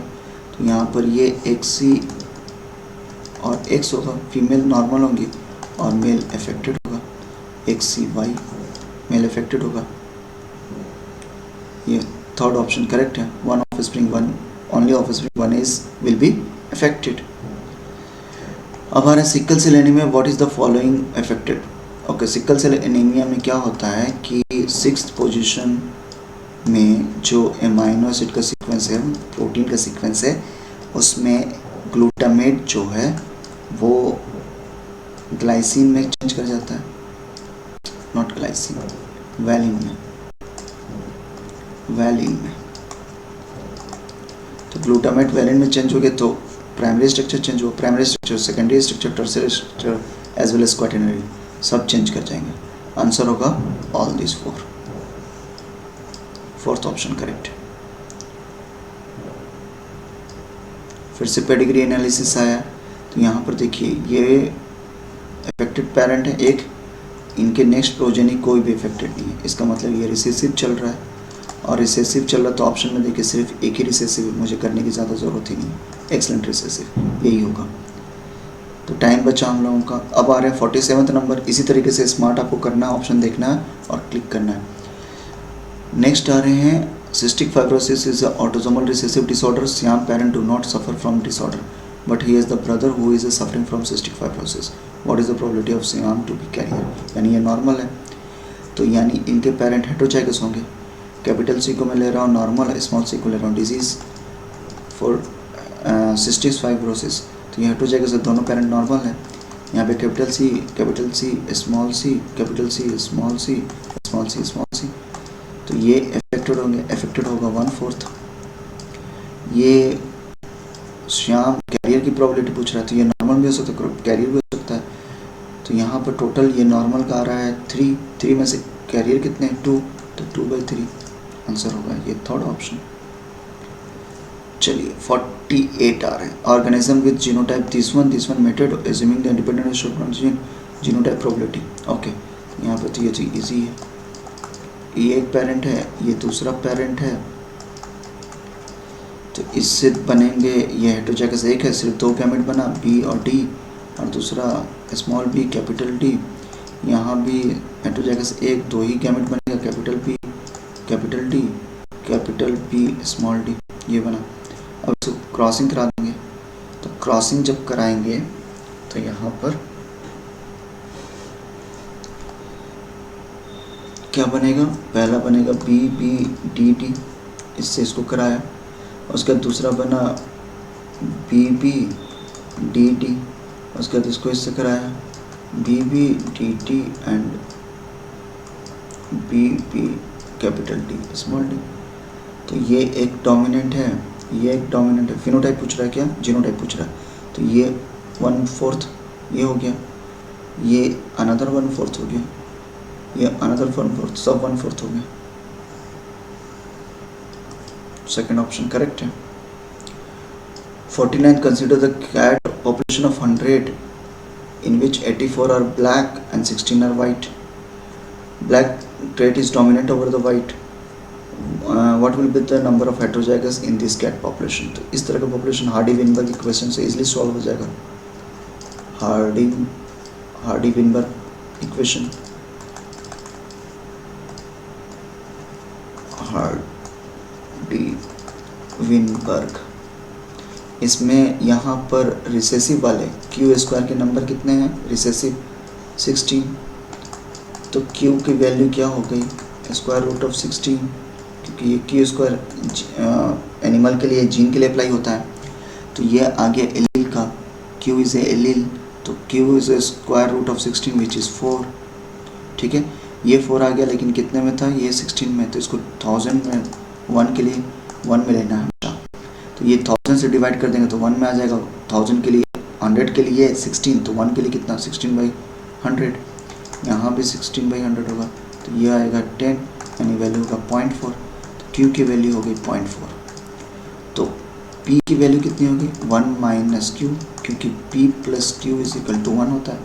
तो यहाँ पर ये XC और X होगा, फीमेल नॉर्मल होंगी और मेल अफेक्टेड होगा, XCY मेल अफेक्टेड होगा। ये थर्ड ऑप्शन करेक्ट है। One offspring only offspring one is will be affected. अब हमारे sickle cell anaemia, what is the following affected. Okay, sickle cell anaemia में क्या होता है कि 6th पोजीशन में जो एमाइनो एसिड का सीक्वेंस है, प्रोटीन का सीक्वेंस है, उसमें ग्लूटामेट जो है वो ग्लाइसिन में चेंज कर जाता है। ग्लाइसिन, वैलिन में, वैलिन में। तो ग्लूटामेट वैलिन में चेंज हो गया तो प्राइमरी स्ट्रक्चर चेंज हुआ, primary structure, secondary structure, tertiary structure as well as quaternary सब चेंज कर जाएंगे। आंसर होगा all this four, fourth option correct. फिर से पेडिग्री एनालिसिस आया, तो यहाँ पर देखिए ये अफेक्टेड पेरेंट है एक, इनके नेक्स्ट प्रोजेनी कोई भी अफेक्टेड नहीं है, इसका मतलब ये रिसेसिव चल रहा है, और रिसेसिव चल रहा तो ऑप्शन में देखिए सिर्फ एक ही रिसेसिव, मुझे करने की ज़्यादा ज़रूरत ही नहीं, एक्सलेंट रिसेसिव यही होगा। तो टाइम बचा हम लोगों का। अब आ रहे हैं 47वें नंबर। इसी तरीके से स्मार्ट आपको करना है, ऑप्शन देखना है और क्लिक करना है। नेक्स्ट आ रहे हैं cystic fibrosis is an autosomal recessive disorder. Siam parent do not suffer from disorder, but he is the brother who is suffering from cystic fibrosis. What is the probability of Siam to be carrier? यानी ये normal है, तो यानी इनके parent heterozygous होंगे। Capital C को मैं ले रहा हूँ नॉर्मल, स्मॉल सी को ले रहा हूँ डिजीज फॉर सिस्टिक फाइब्रोसिस, तो ये हेटेरोजाइगस है, दोनों पेरेंट नॉर्मल है। यहाँ पे कैपिटल सी स्मॉल सी, कैपिटल सी स्मॉल सी, स्मॉल सी, तो ये अफेक्टेड होंगे, अफेक्टेड होगा 1/4। ये श्याम कैरियर की प्रोबेबिलिटी पूछ रहा है, तो ये नॉर्मल भी हो सकता है, कैरियर भी हो सकता है। तो यहाँ पर टोटल ये नॉर्मल का आ रहा है 3 में से कैरियर कितने हैं 2, तो 2/3 आंसर होगा ये थर्ड ऑप्शन। चलिए 48 आ रहे हैं। Organism with genotype this one method assuming the independent genotype probability. Okay, यहाँ पर तो ये चीज इजी है, ये एक पेरेंट है, ये दूसरा पेरेंट है, तो इससे बनेंगे, ये हेटेरोजाइगस एक है, सिर्फ 2 गैमेट बना बी और डी, और दूसरा स्मॉल बी कैपिटल डी। यहाँ भी हेटेरोजाइगस एक, 2 ही गैमेट बनेगा, capital B capital D, capital B small D, ये बना। अब इसको क्रॉसिंग करा देंगे, तो क्रॉसिंग जब कराएंगे तो यहाँ पर क्या बनेगा, पहला बनेगा बी बी डी डी, इससे इसको कराया, उसके बाद दूसरा बना बी बी डी डी, उसके बाद इसको इससे कराया B B D D and B B capital D small D. तो ये एक डोमिनेंट है, ये एक डोमिनेंट है। फिनोटाइप पूछ रहा है क्या, जीनोटाइप पूछ रहा है, तो ये 1/4 ये हो गया, ये अनदर 1/4 हो गया, ये अनदर 1/4, सब 1/4 हो गया। सेकेंड ऑप्शन करेक्ट है। 49 consider the cat population of 100 in which 84 are black and 16 are white. Black trait is dominant over the white. What will be the number of heterozygous in this cat population? तो इस तरह का population Hardy Weinberg equation से easily solve हो जाएगा। Hardy Weinberg equation, Hardy Weinberg, इसमें यहाँ पर रिसेसिव वाले क्यू स्क्वायर के नंबर कितने हैं, रिसेसिव 16, तो क्यू की वैल्यू क्या हो गई, स्क्वायर रूट ऑफ 16, क्योंकि ये क्यू स्क्वायर एनिमल के लिए, जीन के लिए अप्लाई होता है। तो ये आ गया एलील का, क्यू इज़ ए एलील, तो Q is a square root of 16 which is 4। ठीक है, ये 4 आ गया, लेकिन कितने में था, ये 16 में, तो इसको 1000 में 1 के लिए 1 में लेना है हमेशा। तो ये 1000 से डिवाइड कर देंगे तो 1 में आ जाएगा, 1000 के लिए 100 के लिए 16, तो 1 के लिए कितना 16/100, यहाँ भी 16/100 होगा, तो ये आएगा 10, यानी वैल्यू होगा 0.4, तो Q की वैल्यू होगी 0.4। तो P की वैल्यू कितनी होगी 1 - Q, क्योंकि P + Q = 1 होता है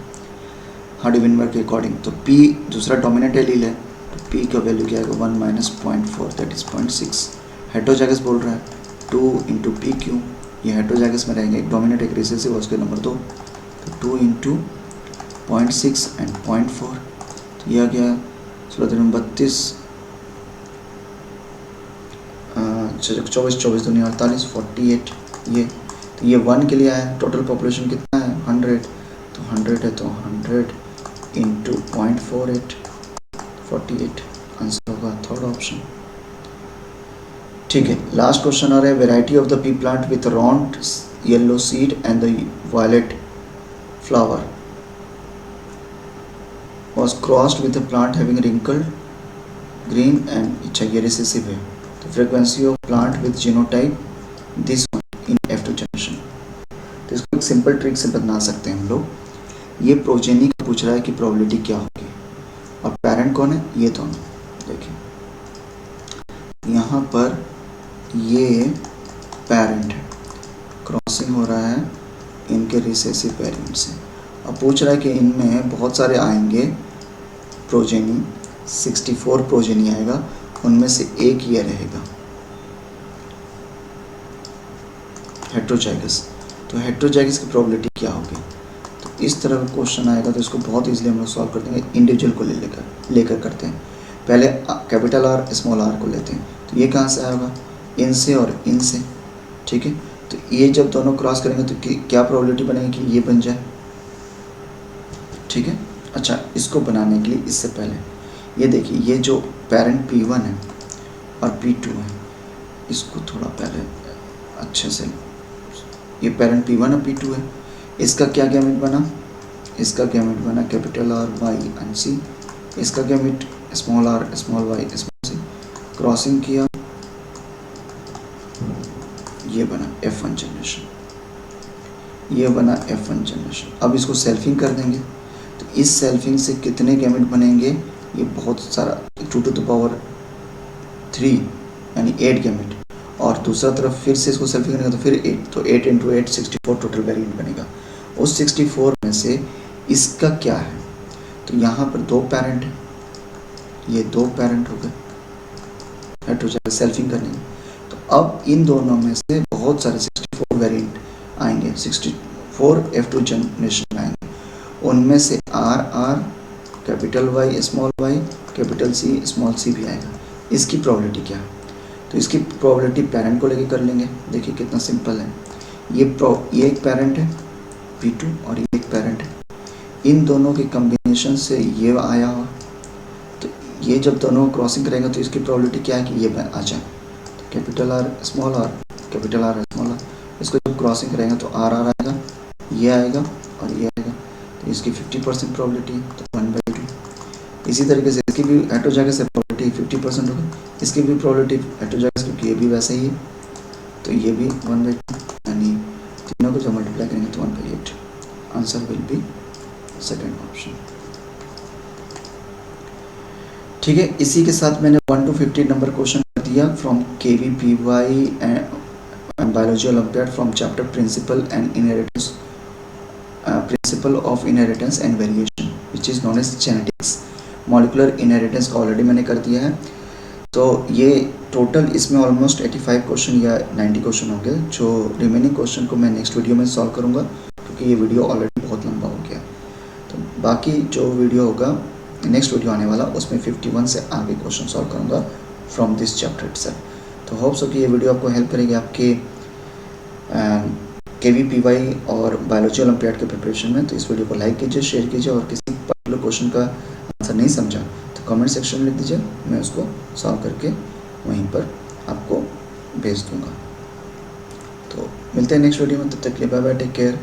हार्डी विनबर्ग के अकॉर्डिंग। तो P दूसरा डोमिनेंट एलील है, तो P का वैल्यू क्या आएगा 1 - 0.4 दैट इज़ 0.6। हेटेरोजाइगस बोल रहा है 2 × PQ, ये हेटेरोजाइगस में रहेंगे, एक डोमिनेंट एक रिसेसिव और उसके नंबर 2, तो 2 × 0.6 एंड 0.4, तो यह आ गया 16×32 24 24 दूनी 48 48, ये तो ये 1 के लिए आया। टोटल पॉपुलेशन कितना है 100, तो 100 है, तो 100 × 0.48 48, आंसर होगा थर्ड ऑप्शन। ठीक है, लास्ट क्वेश्चन आ रहा है, variety of the pea plant with round yellow seed and the violet flower. was crossed with a plant having wrinkled green and चाहिए recessive है, तो frequency of plant with genotype this one in F2 generation। तो इसको एक simple trick से बना सकते हैं हम लोग। ये प्रोजेनी का पूछ रहा है कि प्रोबेबिलिटी क्या होगी, और पेरेंट कौन है, ये दोनों। देखिए यहाँ पर ये पेरेंट है, क्रॉसिंग हो रहा है इनके रिसेसिव पेरेंट से, अब पूछ रहा है कि इनमें बहुत सारे आएंगे प्रोजेनी, 64 प्रोजेनी आएगा, उनमें से एक ये रहेगा हेट्रोजाइगस। तो हेट्रोजाइगस की प्रोबेबिलिटी क्या होगी, तो इस तरह का क्वेश्चन आएगा तो इसको बहुत इजीली हम लोग सॉल्व कर देंगे। इंडिविजुअल को लेकर करते हैं। पहले कैपिटल आर स्मॉल आर को लेते हैं, तो ये कहाँ से आएगा, इन से और इन से, ठीक है। तो ये जब दोनों क्रॉस करेंगे तो क्या प्रोबेबिलिटी बनेगी कि ये बन जाए, ठीक है। अच्छा, इसको बनाने के लिए इससे पहले ये देखिए, ये जो पेरेंट P1 है और P2 है, इसको थोड़ा पहले अच्छे से, ये पेरेंट P1 और P2 है, इसका क्या गैमेट बना, इसका गैमेट बना capital R Y and C, इसका gamete small R small Y small C, crossing किया, ये बना F1 जनरेशन, ये बना F1 जनरेशन। अब इसको सेल्फिंग कर देंगे, तो इस सेल्फिंग से कितने गैमेट बनेंगे, ये बहुत सारा 2 to the power 3 यानी 8 गैमेट, और दूसरा तरफ फिर से इसको सेल्फिंग करेंगे तो फिर 8, तो 8 × 8 64 टोटल वेरिएंट बनेगा। उस 64 में से इसका क्या है, तो यहाँ पर 2 पेरेंट है, ये 2 पेरेंट हो गए हेट्रोजाइगस, सेल्फिंग करने में। तो अब इन दोनों में से बहुत सारे 64 वेरिएंट आएंगे, 64 F2 जनरेशन आएंगे, उनमें से R capital Y small Y capital C small C भी आएगा। इसकी प्रोबेबिलिटी क्या है, तो इसकी प्रोबेबिलिटी पेरेंट को लेके कर लेंगे। देखिए कितना सिंपल है, ये एक पेरेंट है P2 और ये एक पेरेंट है, इन दोनों के कम्बिनेशन से ये आया हो, तो ये जब दोनों क्रॉसिंग करेंगे तो इसकी प्रोबेबिलिटी क्या है कि ये आ जाए, तो capital R small R capital R small R, इसको जब क्रॉसिंग करेंगे तो आर आएगा, ये आएगा और ये आएगा, तो इसकी 50% प्रोबेबिलिटी है, तो 1/2। इसी तरीके से इसकी भी हेट्रोजाइगस प्रोबेबिलिटी 50% होगी, इसकी भी प्रोबेबिलिटी हेट्रोजाइगस, क्योंकि ये भी वैसे ही है, तो ये भी 1/2, यानी तीनों को जब मल्टीप्लाई करेंगे तो 1/8। Answer will be second option, ठीक है। इसी के साथ मैंने 1 to 50 नंबर क्वेश्चन कर दिया from KVPY and biology olympiad from chapter principle and inheritance, principle of inheritance and variation which is known as genetics. Molecular inheritance का ऑलरेडी मैंने कर दिया है, तो ये टोटल इसमें ऑलमोस्ट 85 क्वेश्चन या 90 क्वेश्चन हो गए। जो रिमेनिंग क्वेश्चन को मैं नेक्स्ट वीडियो में सॉल्व करूँगा, क्योंकि ये वीडियो ऑलरेडी बहुत लंबा हो गया। तो बाकी जो वीडियो होगा, नेक्स्ट वीडियो आने वाला, उसमें 51 से आगे क्वेश्चन सॉल्व करूँगा फ्रॉम दिस चैप्टर इटसेल्फ। तो होप्स हो कि ये वीडियो आपको हेल्प करेगी आपके KVPY और बायोलॉजी ओलंपियाड के प्रिपरेशन में। तो इस वीडियो को लाइक कीजिए, शेयर कीजिए, और किसी पर्टिकुलर क्वेश्चन का आंसर नहीं समझा तो कमेंट सेक्शन में लिख दीजिए, मैं उसको सॉल्व करके वहीं पर आपको भेज दूँगा। तो मिलते हैं नेक्स्ट वीडियो में, तब तक के लिए बाय बाय, टेक केयर।